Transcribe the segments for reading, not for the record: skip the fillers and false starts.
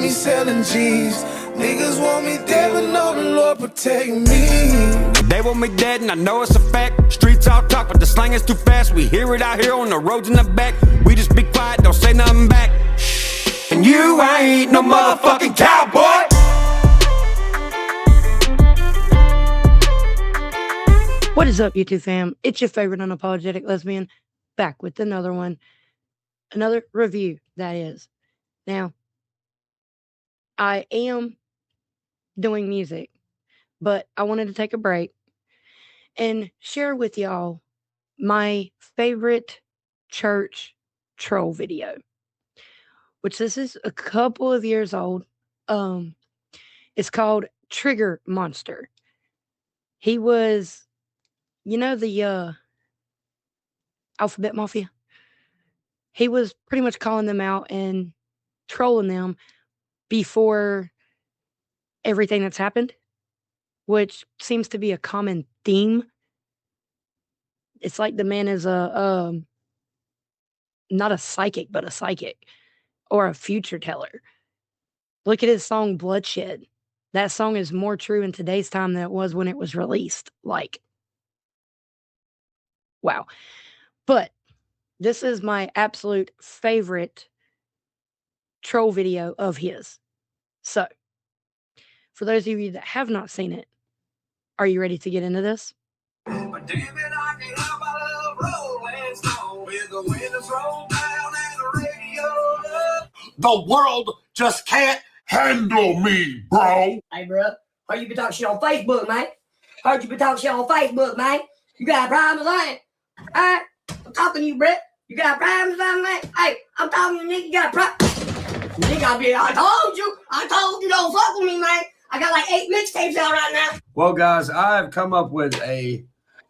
me selling G's. Niggas want me dead, but no, the Lord protect me. They want me dead, and I know it's a fact. Streets all talk, but the slang is too fast. We hear it out here on the roads in the back. We just be quiet, don't say nothing back. And you ain't no motherfucking cowboy. What is up, YouTube fam? It's your favorite unapologetic lesbian, back with another one. Another review, that is. Now, I am doing music, but I wanted to take a break and share with y'all my favorite church troll video, which this is a couple of years old. It's called Trigger Monster. He was, you know, the Alphabet Mafia. He was pretty much calling them out and trolling them before everything that's happened, which seems to be a common theme. It's like the man is not a psychic, but a psychic or a future teller. Look at his song Bloodshed. That song is more true in today's time than it was when it was released. Like, wow. But this is my absolute favorite troll video of his. So, for those of you that have not seen it, are you ready to get into this? But damn it, I can't help my love rolling stone with the windows rolled down and the radio up. The world just can't handle me, bro. Hey, bro, heard you been talking shit on Facebook, man. Heard you been talking shit on Facebook, man. You got problems on it. All right, I'm talking to you, bro. You got problems on it, man. Hey, I'm talking to you, nigga. You got problems. Nigga, I told you don't fuck with me, man. I got like 8 mixtapes out right now. Well, guys, I've come up with a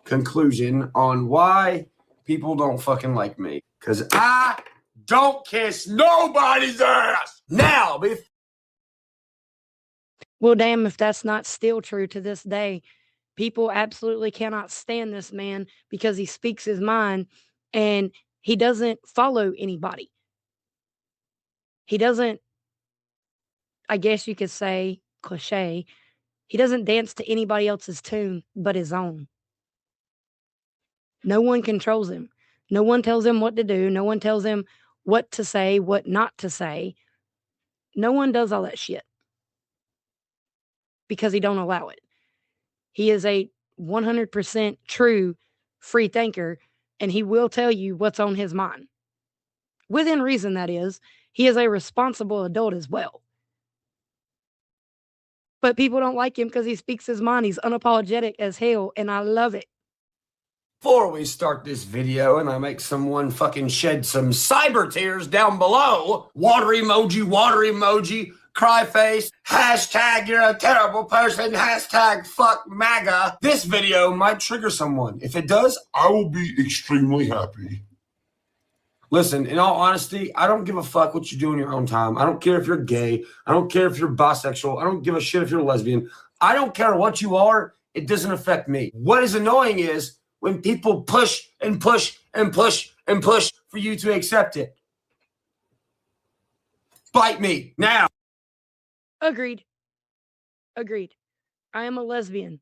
conclusion on why people don't fucking like me. Because I don't kiss nobody's ass. Now, Well, damn, if that's not still true to this day. People absolutely cannot stand this man because he speaks his mind and he doesn't follow anybody. He doesn't, I guess you could say, cliche, he doesn't dance to anybody else's tune but his own. No one controls him. No one tells him what to do. No one tells him what to say, what not to say. No one does all that shit because he don't allow it. He is a 100% true free thinker, and he will tell you what's on his mind. Within reason, that is. He is a responsible adult as well. But people don't like him because he speaks his mind. He's unapologetic as hell, and I love it. before we start this video and I make someone fucking shed some cyber tears down below, water emoji, cry face, hashtag you're a terrible person, hashtag fuck MAGA. This video might trigger someone. If it does, I will be extremely happy. Listen, in all honesty, I don't give a fuck what you do in your own time. I don't care if you're gay. I don't care if you're bisexual. I don't give a shit if you're lesbian. I don't care what you are. It doesn't affect me. What is annoying is when people push and push and push and push for you to accept it. Bite me now. Agreed. I am a lesbian.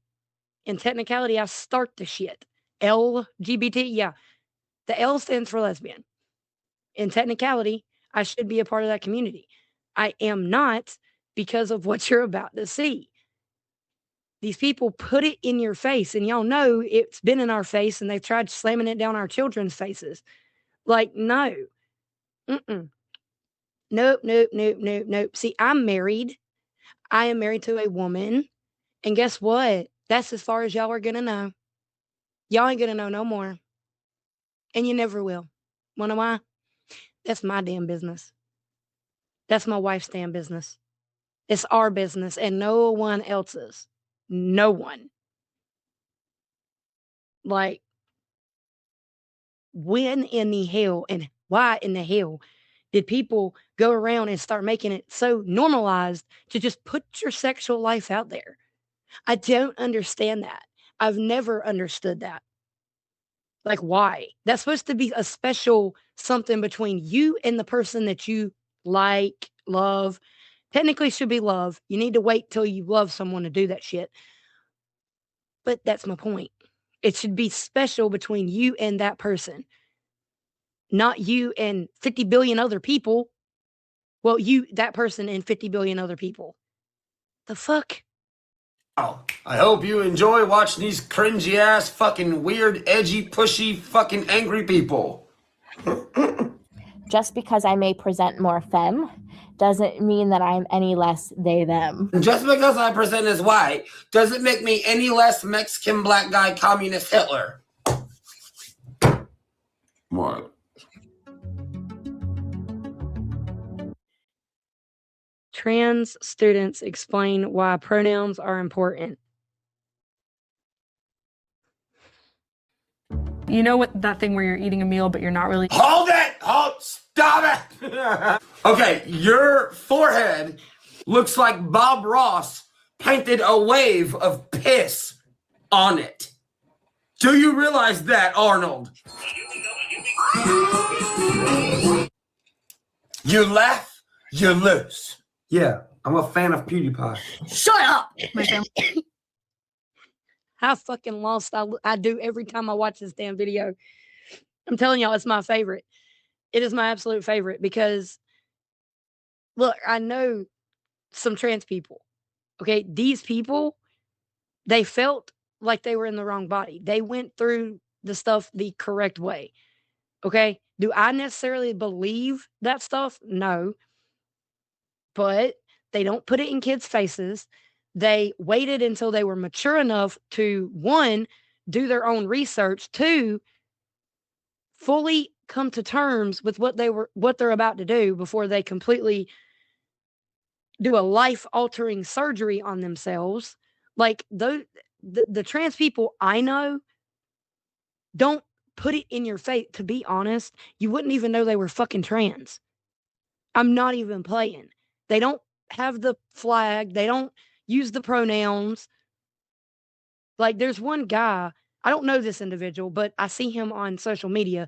In technicality, I start the shit. LGBT, yeah. The L stands for lesbian. In technicality, I should be a part of that community. I am not because of what you're about to see. These people put it in your face, and y'all know it's been in our face, and they've tried slamming it down our children's faces. Like, no. Nope. See, I'm married. I am married to a woman. And guess what? That's as far as y'all are going to know. Y'all ain't going to know no more. And you never will. Wanna know why? That's my damn business. That's my wife's damn business. It's our business and no one else's. No one. Like, when in the hell and why in the hell did people go around and start making it so normalized to just put your sexual life out there? I don't understand that. I've never understood that. Like, why? That's supposed to be a special something between you and the person that you like, love. Technically should be love. You need to wait till you love someone to do that shit. But that's my point. It should be special between you and that person, not you and 50 billion other people. Well, that person, and 50 billion other people. The fuck? I hope you enjoy watching these cringy ass, fucking weird, edgy, pushy, fucking angry people. Just because I may present more femme doesn't mean that I'm any less they, them. Just because I present as white doesn't make me any less Mexican black guy communist Hitler. What? Trans students explain why pronouns are important. You know what, that thing where you're eating a meal but you're not really. Hold it! Stop it! Okay, your forehead looks like Bob Ross painted a wave of piss on it. Do you realize that, Arnold? You laugh, you lose. Yeah, I'm a fan of PewDiePie. Shut up. My family. How fucking lost I do every time I watch this damn video. I'm telling y'all, it's my favorite. It is my absolute favorite because, look, I know some trans people. Okay, these people, they felt like they were in the wrong body. They went through the stuff the correct way. Okay, do I necessarily believe that stuff? No. But they don't put it in kids' faces. They waited until they were mature enough to, one, do their own research, two, fully come to terms with what they're about to do before they completely do a life-altering surgery on themselves. Like the trans people I know don't put it in your face. To be honest, you wouldn't even know they were fucking trans. I'm not even playing. They don't have the flag. They don't use the pronouns. Like, there's one guy, I don't know this individual, but I see him on social media.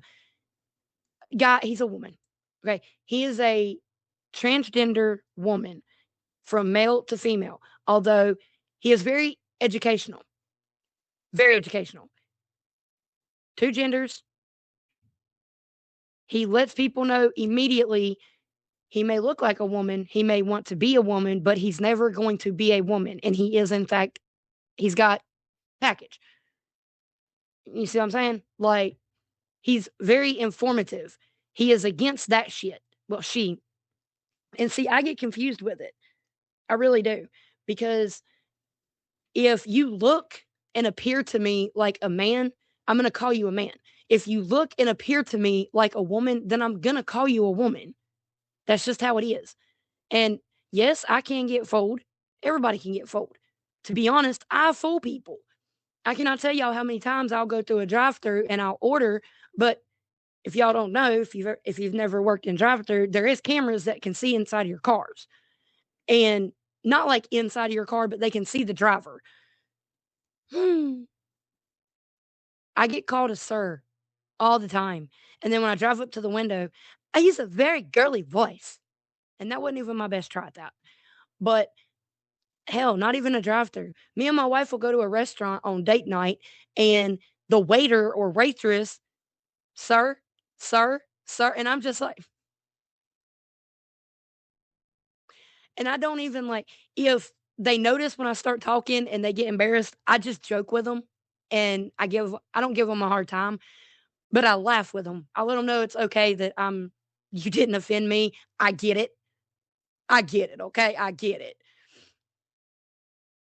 Guy, he's a woman. Okay. He is a transgender woman from male to female, although he is very educational. Very educational. Two genders. He lets people know immediately he may look like a woman, he may want to be a woman, but he's never going to be a woman. And he is, in fact, he's got package. You see what I'm saying? Like, he's very informative. He is against that shit. Well, she. And see, I get confused with it. I really do. Because if you look and appear to me like a man, I'm going to call you a man. If you look and appear to me like a woman, then I'm going to call you a woman. That's just how it is. And yes, I can get fooled. Everybody can get fooled. To be honest, I fool people. I cannot tell y'all how many times I'll go through a drive-thru and I'll order, but if y'all don't know, if you've never worked in drive-thru, there is cameras that can see inside of your cars. And not like inside of your car, but they can see the driver. I get called a sir all the time. And then when I drive up to the window, I use a very girly voice. And that wasn't even my best try at that. But hell, not even a drive-thru. Me and my wife will go to a restaurant on date night and the waiter or waitress, sir, sir, sir. And I'm just like, and I don't even like, if they notice when I start talking and they get embarrassed, I just joke with them and I don't give them a hard time, but I laugh with them. I let them know it's okay that you didn't offend me. I get it. I get it. Okay. I get it.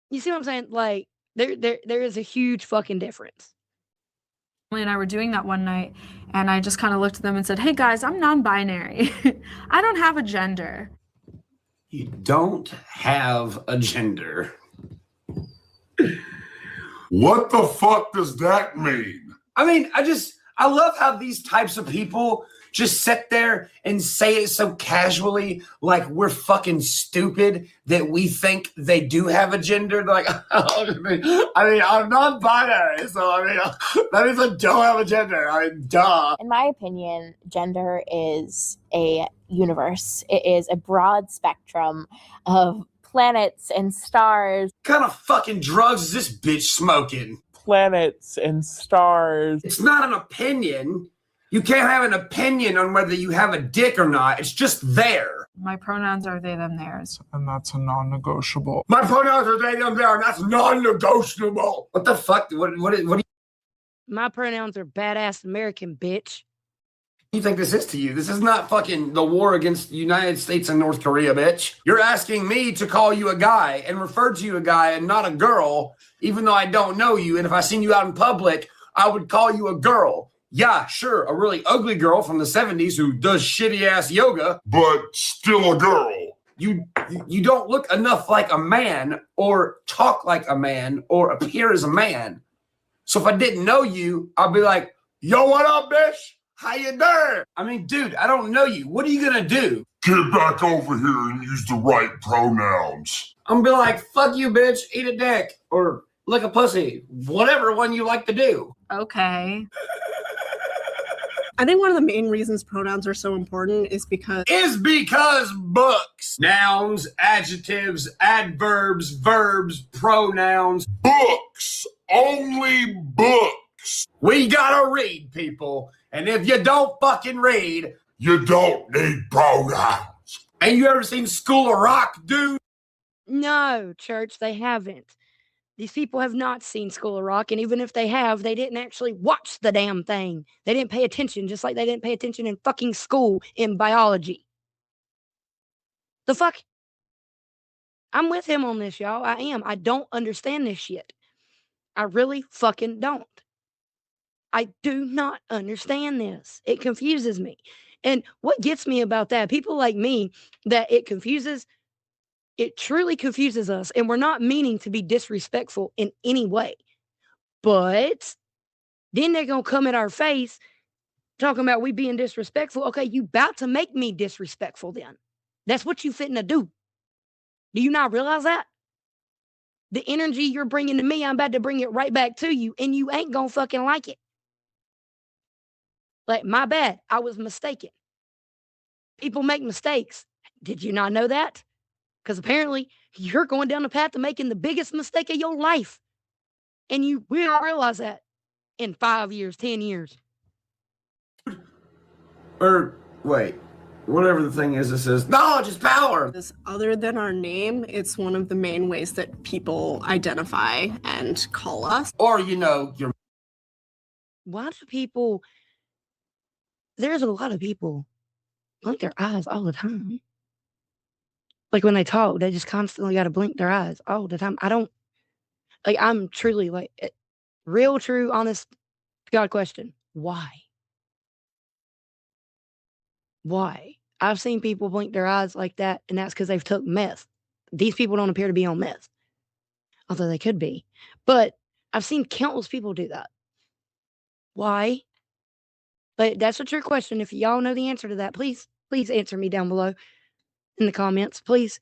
You see what I'm saying? Like, there is a huge fucking difference. And I were doing that one night, and I just kind of looked at them and said, "Hey guys, I'm non-binary. I don't have a gender." You don't have a gender. What the fuck does that mean? I mean, I love how these types of people just sit there and say it so casually, like we're fucking stupid that we think they do have a gender. They're like, I'm non-binary, so that means I don't have a gender. Duh. In my opinion, gender is a universe. It is a broad spectrum of planets and stars. What kind of fucking drugs is this bitch smoking? Planets and stars. It's not an opinion. You can't have an opinion on whether you have a dick or not. It's just there. My pronouns are they, them, theirs. And that's a non-negotiable. My pronouns are they, them, there, and that's non-negotiable. What the fuck? What do My pronouns are badass American, bitch. you think this is to you? This is not fucking the war against the United States and North Korea, bitch. You're asking me to call you a guy and refer to you a guy and not a girl, even though I don't know you. And if I seen you out in public, I would call you a girl. Yeah, sure, a really ugly girl from the 70s who does shitty-ass yoga, but still a girl. You don't look enough like a man or talk like a man or appear as a man. So if I didn't know you, I'd be like, yo, what up, bitch? How you doing? I mean, dude, I don't know you. What are you gonna do? Get back over here and use the right pronouns. I'm gonna be like, fuck you, bitch, eat a dick, or lick a pussy, whatever one you like to do. Okay. I think one of the main reasons pronouns are so important is because books, nouns, adjectives, adverbs, verbs, pronouns, Books. Only books. we gotta read, people. And if you don't fucking read, You don't need pronouns. ain't you ever seen School of Rock, dude? No, church, they haven't. These people have not seen School of Rock, and even if they have, they didn't actually watch the damn thing. They didn't pay attention, just like they didn't pay attention in fucking school in biology. The fuck? I'm with him on this, y'all. I am. I don't understand this shit. I really fucking don't. I do not understand this. It confuses me. And what gets me about that, people like me, that it truly confuses us, and we're not meaning to be disrespectful in any way. But then they're going to come at our face talking about we being disrespectful. Okay, you about to make me disrespectful then. That's what you fitting to do. Do you not realize that? The energy you're bringing to me, I'm about to bring it right back to you, and you ain't going to fucking like it. Like, my bad. I was mistaken. People make mistakes. Did you not know that? Because apparently you're going down the path of making the biggest mistake of your life. And you will realize that in 5 years, 10 years. Or, wait, whatever the thing is, it says, knowledge is power. other than our name, it's one of the main ways that people identify and call us. Or, your Why do people, there's a lot of people blink their eyes all the time. Like when they talk, they just constantly got to blink their eyes all the time. I'm truly like, real, true, honest to God question. Why? Why? I've seen people blink their eyes like that, and that's because they've took meth. These people don't appear to be on meth, although they could be. But I've seen countless people do that. Why? But that's a true question. If y'all know the answer to that, please answer me down below in the comments, please.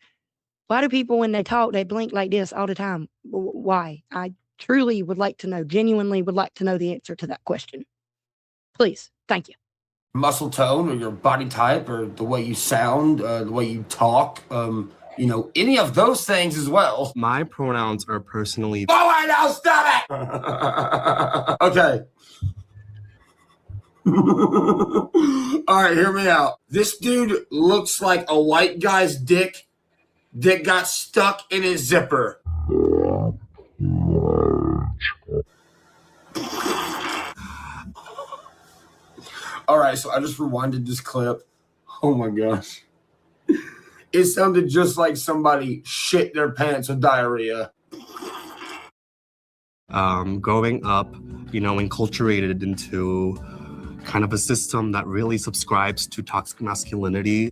Why do people, when they talk, they blink like this all the time? Why? I truly would like to know, genuinely would like to know the answer to that question. Please. Thank you. muscle tone or your body type or the way you sound, the way you talk, any of those things as well. My pronouns are personally... Oh, I know, stop it! Okay. All right, hear me out. This dude looks like a white guy's dick that got stuck in his zipper. All right, so I just rewinded this clip. Oh my gosh. It sounded just like somebody shit their pants with diarrhea. Growing up, enculturated into kind of a system that really subscribes to toxic masculinity.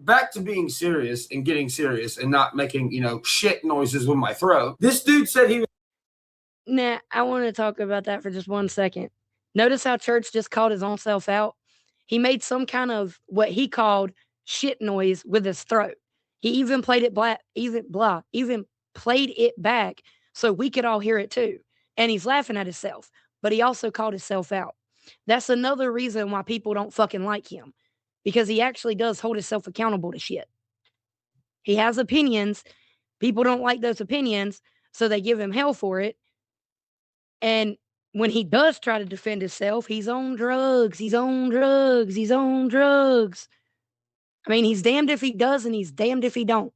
Back to being serious and getting serious and not making, shit noises with my throat. This dude said he was... Nah, I want to talk about that for just 1 second. Notice how Church just called his own self out? He made some kind of what he called shit noise with his throat. He even played it even played it back so we could all hear it too. And he's laughing at himself, but he also called himself out. That's another reason why people don't fucking like him, because he actually does hold himself accountable to shit. He has opinions. People don't like those opinions, so they give him hell for it. And when he does try to defend himself, he's on drugs. He's on drugs. He's on drugs. I mean, he's damned if he does and he's damned if he don't.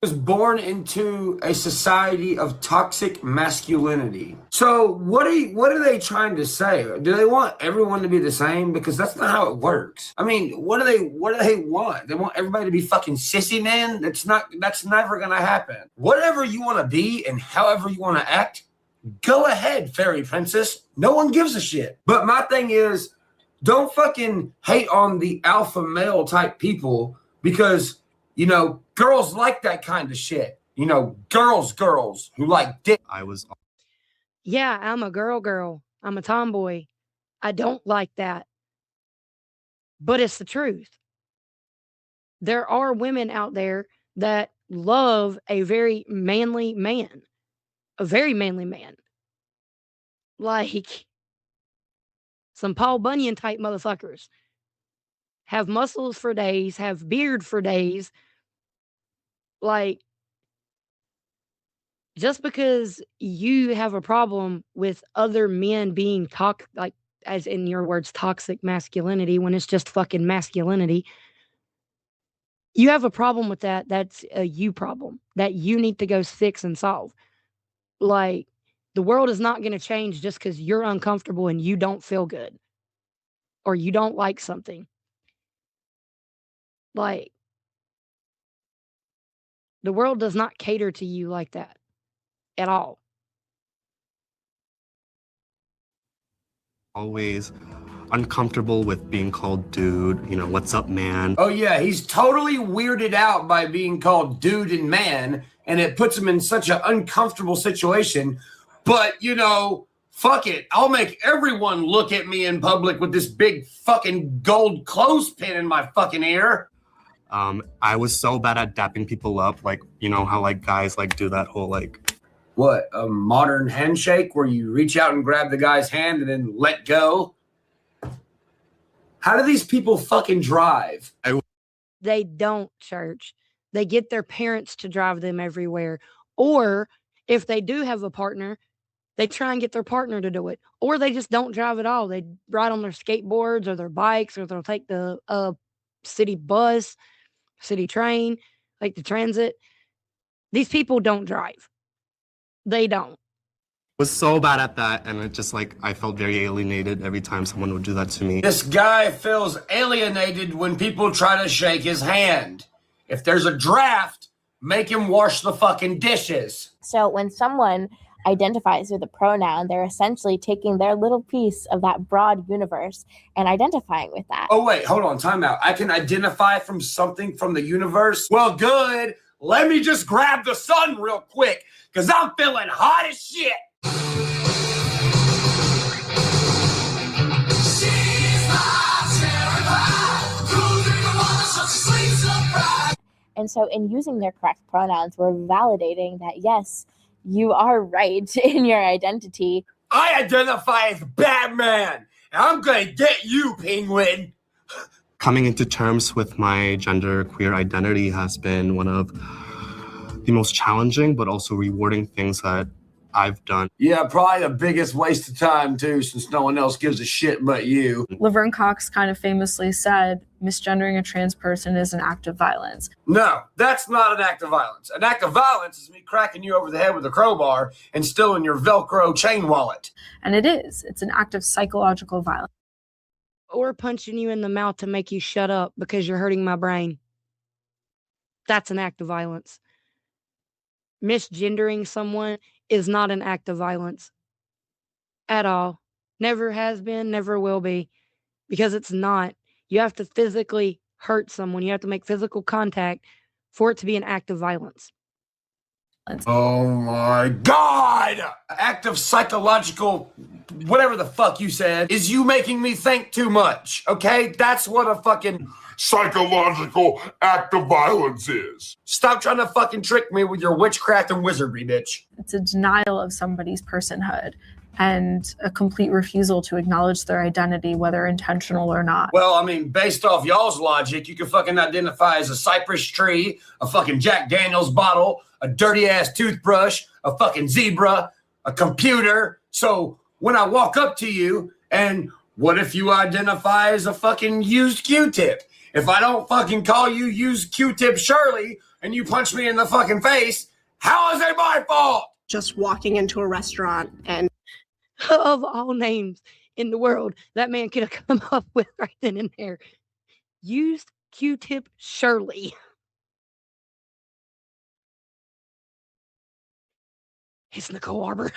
Was born into a society of toxic masculinity. So what are they trying to say? Do they want everyone to be the same? Because that's not how it works. I mean, what do they want? They want everybody to be fucking sissy men? That's never gonna happen. Whatever you want to be and however you want to act, go ahead, fairy princess. No one gives a shit. But my thing is, don't fucking hate on the alpha male type people, because you know, girls like that kind of shit. You know, girls who like dick. Yeah, I'm a girl. I'm a tomboy. I don't like that. But it's the truth. There are women out there that love a very manly man. A very manly man. Like some Paul Bunyan type motherfuckers. Have muscles for days, have beard for days. Like, just because you have a problem with other men being like, as in your words, toxic masculinity, when it's just fucking masculinity, you have a problem with that. That's a you problem that you need to go fix and solve. Like, the world is not going to change just because you're uncomfortable and you don't feel good or you don't like something. Like, the world does not cater to you like that at all. Always uncomfortable with being called dude, you know, what's up, man? Oh yeah, he's totally weirded out by being called dude and man, and it puts him in such an uncomfortable situation. But, you know, fuck it. I'll make everyone look at me in public with this big fucking gold clothespin in my fucking ear. I was so bad at dapping people up, like, you know how like guys like do that whole like, what, a modern handshake where you reach out and grab the guy's hand and then let go? How do these people fucking drive? They don't, church. They get their parents to drive them everywhere. Or if they do have a partner, they try and get their partner to do it. Or they just don't drive at all. They ride on their skateboards or their bikes, or they'll take the city bus, city train, like the transit. These people don't drive. They don't. was so bad at that, and it just like I felt very alienated every time someone would do that to me. This guy feels alienated when people try to shake his hand. If there's a draft, make him wash the fucking dishes. So when someone identifies with a pronoun, they're essentially taking their little piece of that broad universe and identifying with that. Oh wait, hold on, time out. I can identify from something from the universe? Well, good. Let me just grab the sun real quick, because I'm feeling hot as shit. And so in using their correct pronouns, we're validating that, yes, you are right in your identity. I identify as Batman, and I'm gonna get you, Penguin. Coming into terms with my gender queer identity has been one of the most challenging but also rewarding things that I've done. Yeah, probably the biggest waste of time too, since no one else gives a shit but you. Laverne Cox kind of famously said, misgendering a trans person is an act of violence. No, that's not an act of violence. An act of violence is me cracking you over the head with a crowbar and stealing your Velcro chain wallet. And it is. It's an act of psychological violence. Or punching you in the mouth to make you shut up because you're hurting my brain. That's an act of violence. Misgendering someone is not an act of violence at all. Never has been, never will be, because it's not. You have to physically hurt someone. You have to make physical contact for it to be an act of violence. Oh my God! Act of psychological, whatever the fuck you said, is you making me think too much, okay? That's what a fucking psychological act of violence is. Stop trying to fucking trick me with your witchcraft and wizardry, bitch. It's a denial of somebody's personhood and a complete refusal to acknowledge their identity, whether intentional or not. Well, I mean, based off y'all's logic, you can fucking identify as a cypress tree, a fucking Jack Daniels bottle, a dirty ass toothbrush, a fucking zebra, a computer. So when I walk up to you, and what if you identify as a fucking used Q-tip? If I don't fucking call you used Q-tip Shirley and you punch me in the fucking face, how is it my fault? Just walking into a restaurant and Of all names in the world, that man could have come up with right then and there. Used Q-tip Shirley. It's Nicole Arbor.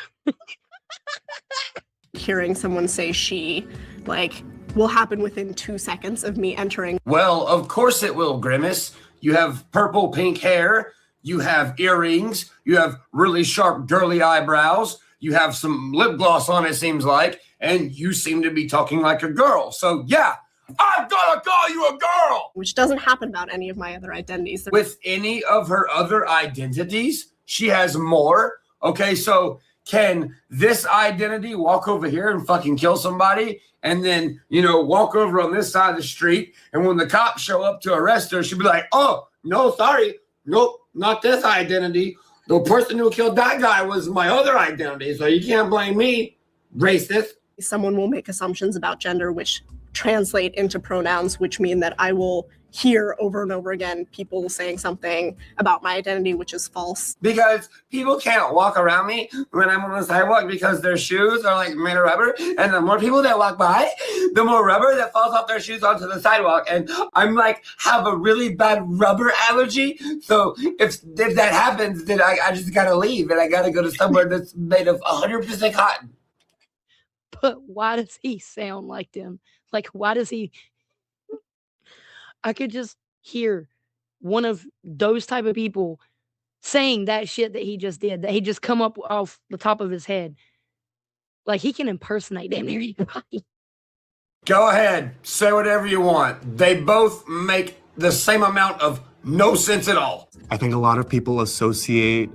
hearing someone say she, like, will happen within 2 seconds of me entering. Well, of course it will, Grimace. You have purple pink hair. You have earrings. You have really sharp, girly eyebrows. You have some lip gloss on, it seems like. And you seem to be talking like a girl. So, yeah, I'm gonna call you a girl! Which doesn't happen about any of my other identities. With any of her other identities, she has more. Okay, so can this identity walk over here and fucking kill somebody? And then, you know, walk over on this side of the street. And when the cops show up to arrest her, she'll be like, oh, no, sorry. Nope, not this identity. The person who killed that guy was my other identity. So you can't blame me, racist. Someone will make assumptions about gender, which translate into pronouns, which mean that I will hear over and over again people saying something about my identity, which is false. Because people can't walk around me when I'm on the sidewalk because their shoes are like made of rubber. And the more people that walk by, the more rubber that falls off their shoes onto the sidewalk. And I'm like, have a really bad rubber allergy. So if that happens, then I just gotta leave and I gotta go to somewhere that's made of 100% cotton. But why does he sound like them? Like, why does he? I could just hear one of those type of people saying that shit that he just did, that he just come up off the top of his head. Like, he can impersonate damn near anybody. Go ahead, say whatever you want. They both make the same amount of no sense at all. I think a lot of people associate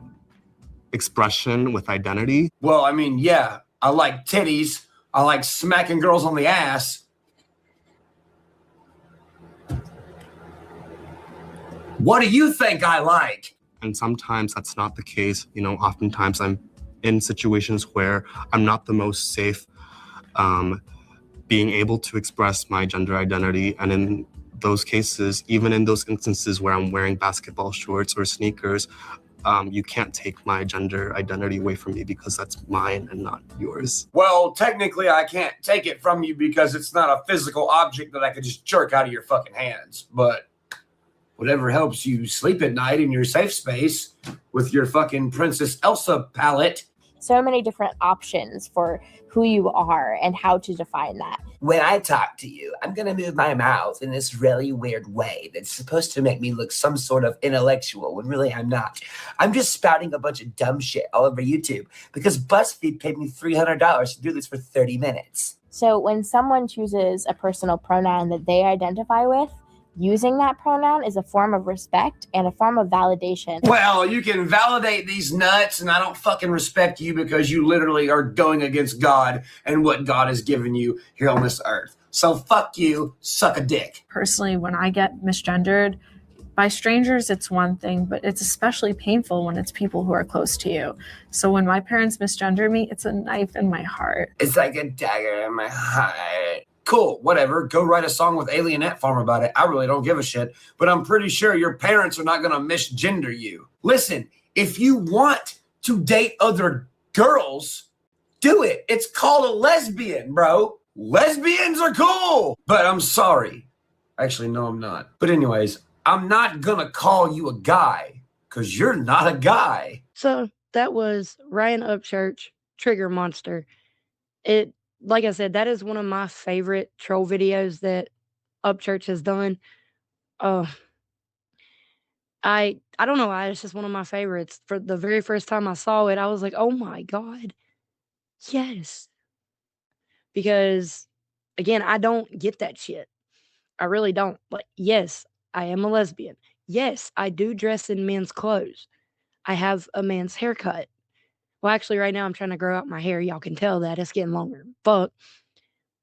expression with identity. Well, I mean, yeah, I like titties. I like smacking girls on the ass. What do you think I like? And sometimes that's not the case. You know, oftentimes I'm in situations where I'm not the most safe being able to express my gender identity. And in those cases, even in those instances where I'm wearing basketball shorts or sneakers, you can't take my gender identity away from me because that's mine and not yours. Well, technically, I can't take it from you because it's not a physical object that I could just jerk out of your fucking hands. But whatever helps you sleep at night in your safe space with your fucking Princess Elsa palette. So many different options for who you are and how to define that. When I talk to you, I'm going to move my mouth in this really weird way that's supposed to make me look some sort of intellectual when really I'm not. I'm just spouting a bunch of dumb shit all over YouTube because BuzzFeed paid me $300 to do this for 30 minutes. So when someone chooses a personal pronoun that they identify with, using that pronoun is a form of respect and a form of validation. Well, you can validate these nuts, and I don't fucking respect you because you literally are going against God and what God has given you here on this earth. So fuck you, suck a dick. Personally, when I get misgendered by strangers, it's one thing, but it's especially painful when it's people who are close to you. So when my parents misgender me, it's a knife in my heart. It's like a dagger in my heart. Cool, whatever. Go write a song with Alien Ant Farm about it. I really don't give a shit. But I'm pretty sure your parents are not going to misgender you. Listen, if you want to date other girls, do it. It's called a lesbian, bro. Lesbians are cool. But I'm sorry. Actually, no, I'm not. But anyways, I'm not going to call you a guy because you're not a guy. So that was Ryan Upchurch, Trigger Monster. Like I said, that is one of my favorite troll videos that Upchurch has done. I don't know why, it's just one of my favorites. For the very first time I saw it, I was like, "Oh my god, yes." Because, again, I don't get that shit. I really don't. Like, yes, I am a lesbian. Yes, I do dress in men's clothes. I have a man's haircut. Well, actually, right now I'm trying to grow out my hair. Y'all can tell that it's getting longer. Fuck.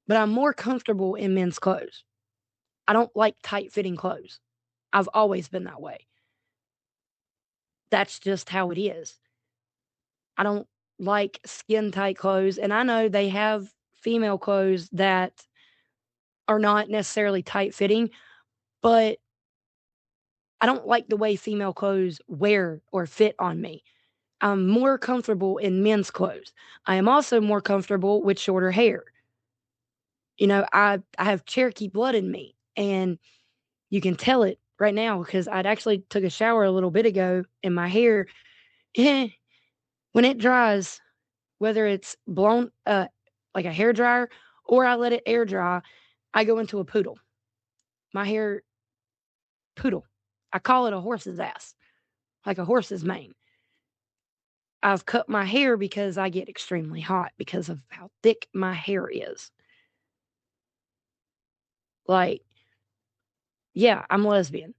But I'm more comfortable in men's clothes. I don't like tight fitting clothes. I've always been that way. That's just how it is. I don't like skin tight clothes. And I know they have female clothes that are not necessarily tight fitting, but I don't like the way female clothes wear or fit on me. I'm more comfortable in men's clothes. I am also more comfortable with shorter hair. You know, I have Cherokee blood in me, and you can tell it right now because I'd actually took a shower a little bit ago, and my hair, when it dries, whether it's blown like a hair dryer or I let it air dry, I go into a poodle. My hair, poodle. I call it a horse's ass, like a horse's mane. I've cut my hair because I get extremely hot because of how thick my hair is. Like, yeah, I'm lesbian.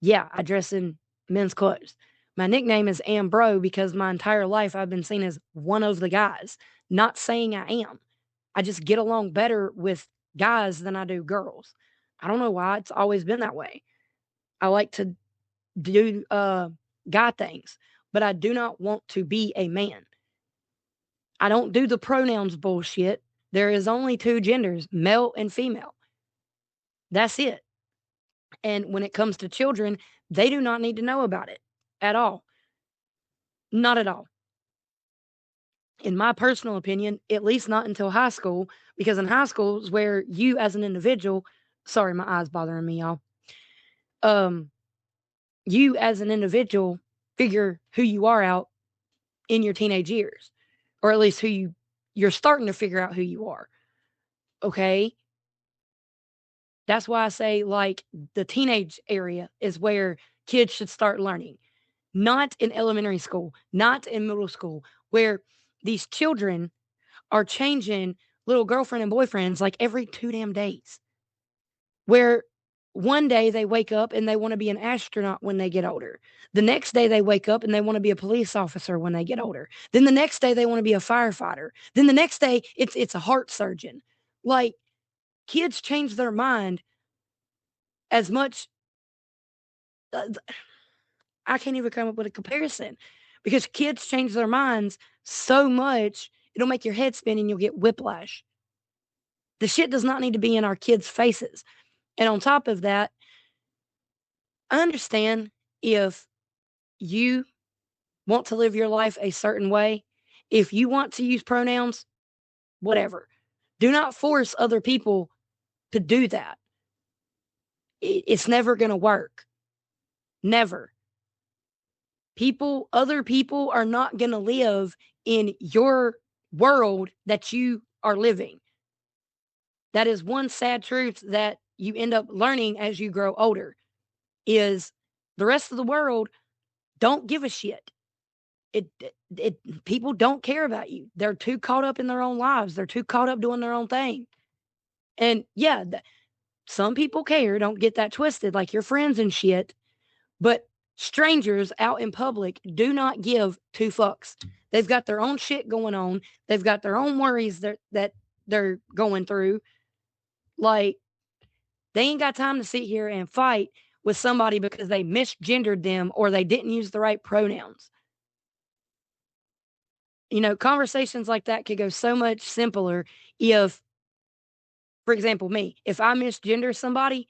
Yeah, I dress in men's clothes. My nickname is Ambro because my entire life I've been seen as one of the guys. Not saying I am. I just get along better with guys than I do girls. I don't know why. It's always been that way. I like to do guy things, but I do not want to be a man. I don't do the pronouns bullshit. There is only two genders, male and female. That's it. And when it comes to children, they do not need to know about it at all. Not at all. In my personal opinion, at least not until high school, because in high school is where you as an individual, sorry, my eye's bothering me, y'all. You as an individual figure who you are out in your teenage years, or at least who you're starting to figure out who you are. Okay? That's why I say, like, the teenage area is where kids should start learning. Not in elementary school, not in middle school, where these children are changing little girlfriend and boyfriends like every 2 damn days. Where one day they wake up and they want to be an astronaut when they get older. The next day they wake up and they want to be a police officer when they get older. Then the next day they want to be a firefighter. Then the next day it's a heart surgeon. Like, kids change their mind as much. I can't even come up with a comparison because kids change their minds so much, it'll make your head spin and you'll get whiplash. The shit does not need to be in our kids' faces. And on top of that, I understand if you want to live your life a certain way, if you want to use pronouns, whatever. Do not force other people to do that. It's never going to work. Never. Other people are not going to live in your world that you are living. That is one sad truth that you end up learning as you grow older, is the rest of the world don't give a shit. People don't care about you. They're too caught up in their own lives. They're too caught up doing their own thing. And yeah, some people care. Don't get that twisted, like your friends and shit. But strangers out in public do not give two fucks. They've got their own shit going on. They've got their own worries that they're going through. Like, they ain't got time to sit here and fight with somebody because they misgendered them or they didn't use the right pronouns. You know, conversations like that could go so much simpler if, for example, me, if I misgender somebody,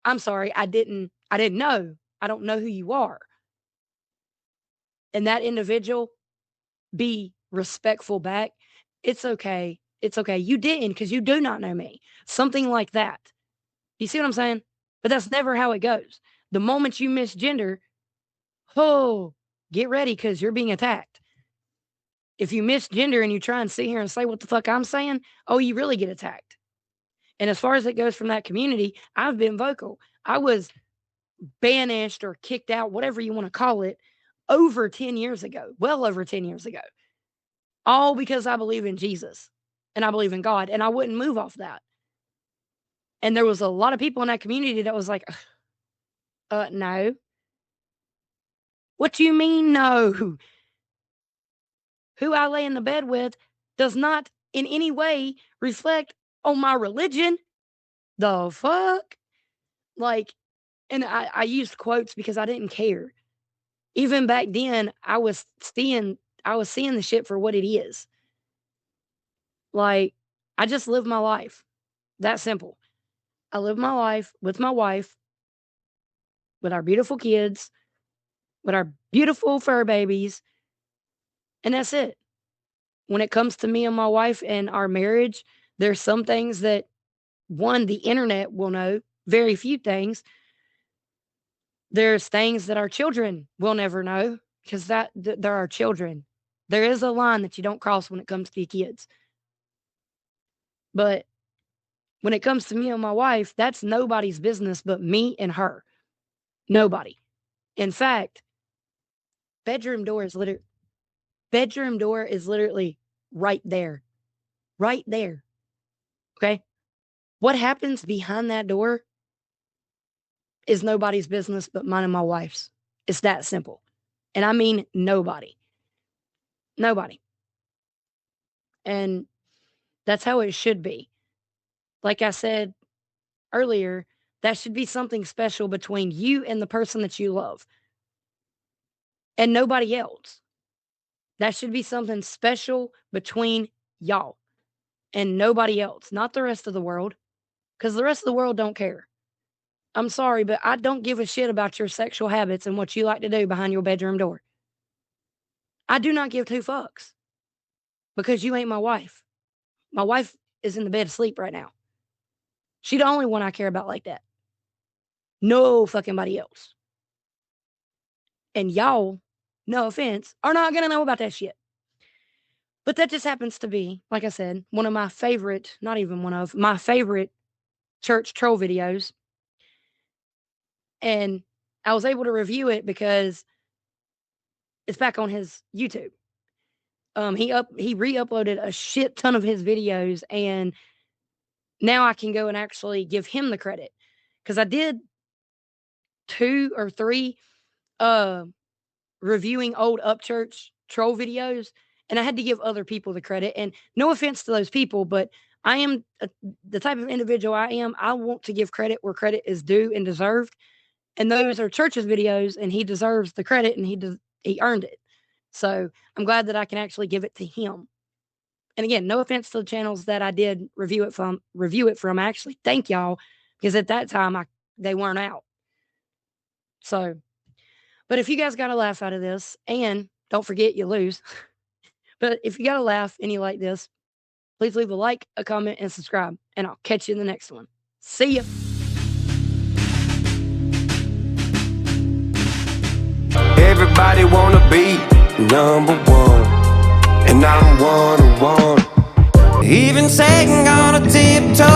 I'm sorry, I didn't know. I don't know who you are. And that individual be respectful back. It's okay. It's okay. You didn't because you do not know me. Something like that. You see what I'm saying? But that's never how it goes. The moment you misgender, get ready because you're being attacked. If you misgender and you try and sit here and say what the fuck I'm saying, you really get attacked. And as far as it goes from that community, I've been vocal. I was banished or kicked out, whatever you want to call it, over 10 years ago, well over 10 years ago. All because I believe in Jesus and I believe in God, and I wouldn't move off that. And there was a lot of people in that community that was like, no. What do you mean, no? Who I lay in the bed with does not in any way reflect on my religion. The fuck? Like, and I used quotes because I didn't care. Even back then, I was seeing the shit for what it is. Like, I just live my life. That simple. I live my life with my wife, with our beautiful kids, with our beautiful fur babies, and that's it. When it comes to me and my wife and our marriage, there's some things that, one, the internet will know, very few things. There's things that our children will never know because they're our children. There is a line that you don't cross when it comes to your kids. But when it comes to me and my wife, that's nobody's business but me and her. Nobody. In fact, bedroom door is literally right there. Right there. Okay? What happens behind that door is nobody's business but mine and my wife's. It's that simple. And I mean nobody. Nobody. And that's how it should be. Like I said earlier, that should be something special between you and the person that you love. And nobody else. That should be something special between y'all and nobody else, not the rest of the world, because the rest of the world don't care. I'm sorry, but I don't give a shit about your sexual habits and what you like to do behind your bedroom door. I do not give two fucks because you ain't my wife. My wife is in the bed asleep right now. She the only one I care about like that. No fucking body else. And y'all, no offense, are not going to know about that shit. But that just happens to be, like I said, one of my favorite, not even one of, my favorite church troll videos. And I was able to review it because it's back on his YouTube. He re-uploaded a shit ton of his videos, and now I can go and actually give him the credit. Because I did 2 or 3 reviewing old Upchurch troll videos, and I had to give other people the credit. And no offense to those people, but I am the type of individual I am. I want to give credit where credit is due and deserved. And those are Church's videos, and he deserves the credit, and he earned it. So I'm glad that I can actually give it to him. And again, no offense to the channels that I did review it from. I actually thank y'all, because at that time they weren't out. So, but if you guys got a laugh out of this, and don't forget you lose, but if you got a laugh and you like this, please leave a like, a comment, and subscribe, and I'll catch you in the next one. See ya. Everybody wanna be number one, and I'm one. Even second, gonna tiptoe